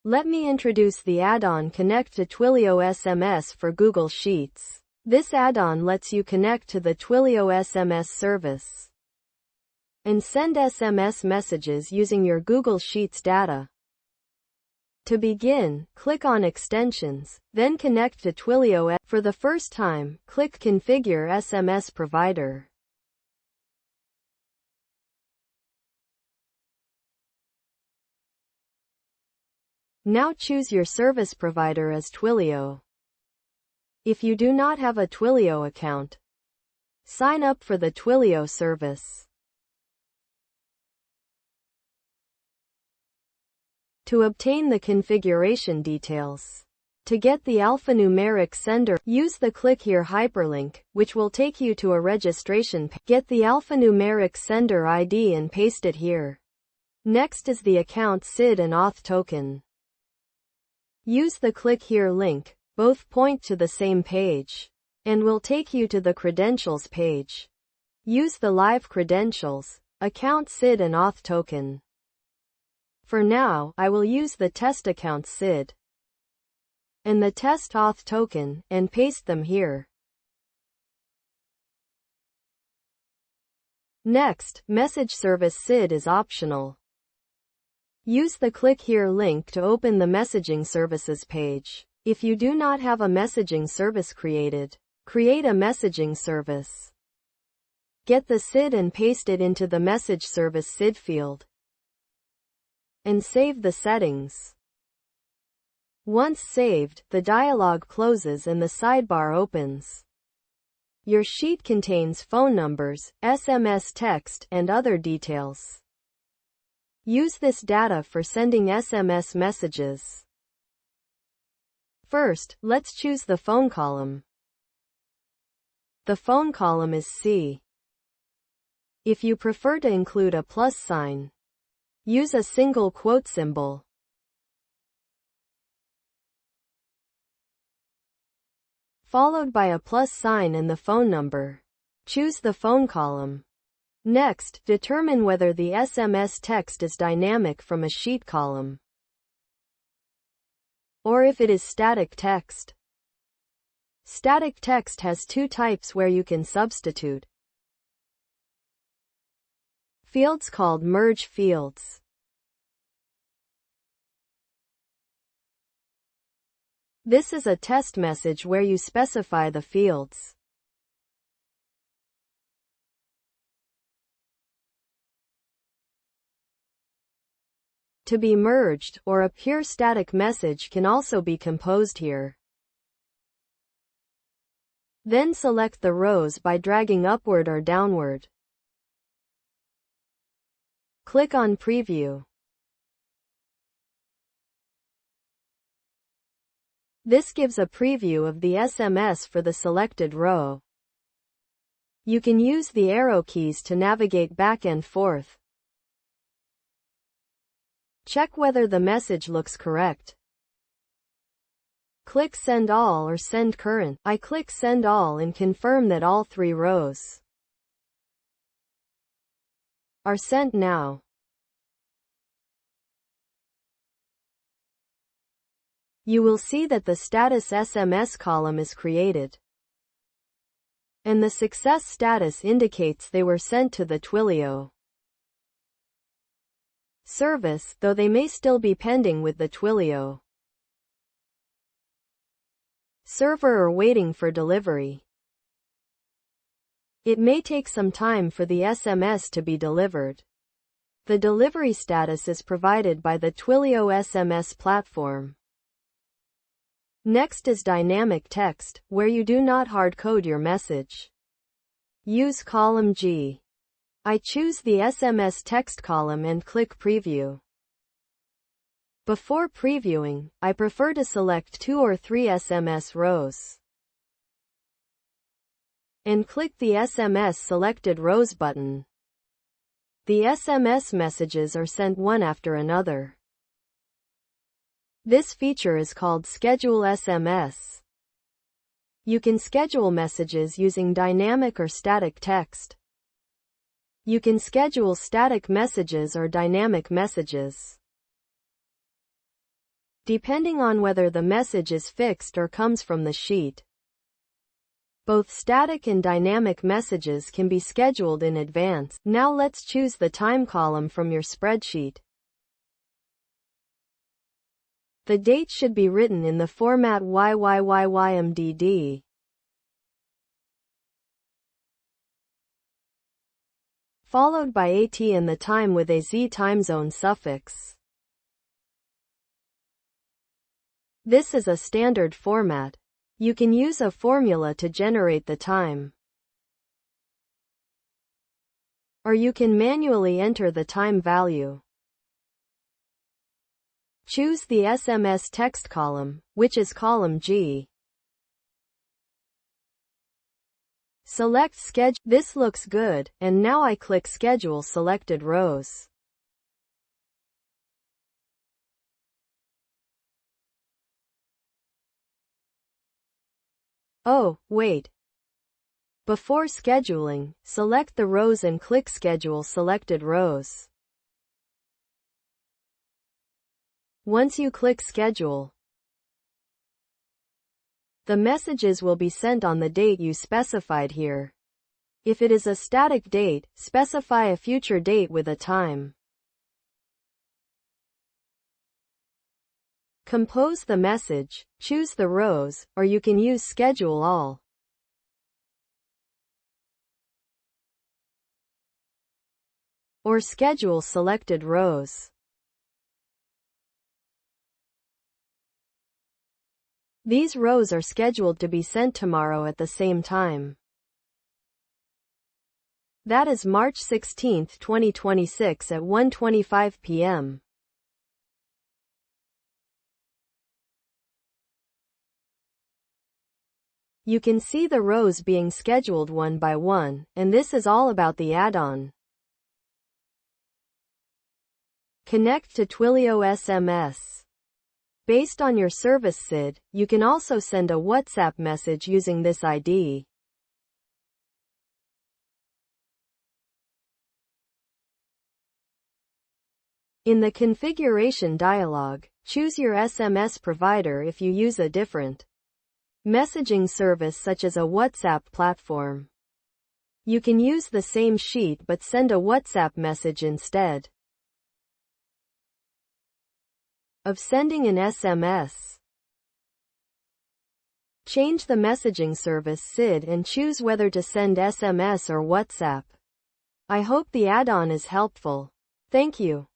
Let me introduce the add-on ConnectTo Twilio SMS for Google Sheets. This add-on lets you connect to the Twilio SMS service and send SMS messages using your Google Sheets data. To begin, click on Extensions, then connect to Twilio. For the first time, click Configure SMS Provider. Now choose your service provider as Twilio. If you do not have a Twilio account, sign up for the Twilio service. To obtain the configuration details. To get the alphanumeric sender, use the Click Here hyperlink, which will take you to a registration page. Get the alphanumeric sender ID and paste it here. Next is the account SID and auth token. Use the Click Here link, both point to the same page, and will take you to the Credentials page. Use the live credentials, account SID and auth token. For now, I will use the test account SID and the test auth token, and paste them here. Next, message service SID is optional. Use the Click Here link to open the messaging services page. If you do not have a messaging service created, create a messaging service. Get the SID and paste it into the message service SID field. And save the settings. Once saved, the dialog closes and the sidebar opens. Your sheet contains phone numbers, SMS text, and other details. Use this data for sending SMS messages. First, let's choose the phone column. The phone column is C. If you prefer to include a plus sign, use a single quote symbol. Followed by a plus sign and the phone number. Choose the phone column. Next, determine whether the SMS text is dynamic from a sheet column, or if it is static text. Static text has two types where you can substitute fields called merge fields. This is a test message where you specify the fields to be merged, or a pure static message can also be composed here. Then select the rows by dragging upward or downward. Click on Preview. This gives a preview of the SMS for the selected row. You can use the arrow keys to navigate back and forth. Check whether the message looks correct. Click Send All or Send Current. I click Send All and confirm that all 3 rows are sent now. You will see that the status SMS column is created, and the success status indicates they were sent to the Twilio service, though they may still be pending with the Twilio server or waiting for delivery. It may take some time for the SMS to be delivered. The delivery status is provided by the Twilio SMS platform. Next is dynamic text, where you do not hard-code your message. Use column G. I choose the SMS text column and click Preview. Before previewing, I prefer to select 2 or 3 SMS rows and click the SMS Selected Rows button. The SMS messages are sent one after another. This feature is called Schedule SMS. You can schedule messages using dynamic or static text. You can schedule static messages or dynamic messages. depending on whether the message is fixed or comes from the sheet. Both static and dynamic messages can be scheduled in advance. Now let's choose the time column from your spreadsheet. The date should be written in the format YYYYMDD. Followed by AT and the time with a Z time zone suffix. This is a standard format. You can use a formula to generate the time. Or you can manually enter the time value. Choose the SMS text column, which is column G. Select Schedule. This looks good, and now I click Schedule selected rows. Oh, wait. Before scheduling, select the rows and click Schedule selected rows. Once you click Schedule, the messages will be sent on the date you specified here. If it is a static date, specify a future date with a time. Compose the message, choose the rows, or you can use Schedule All. Or Schedule selected rows. These rows are scheduled to be sent tomorrow at the same time. That is March 16, 2026 at 1:25 p.m. You can see the rows being scheduled one by one, and this is all about the add-on. Connect to Twilio SMS. Based on your service SID, you can also send a WhatsApp message using this ID. In the configuration dialog, choose your SMS provider if you use a different messaging service such as a WhatsApp platform. You can use the same sheet but send a WhatsApp message instead of sending an SMS. Change the messaging service SID and choose whether to send SMS or WhatsApp. I hope the add-on is helpful. Thank you.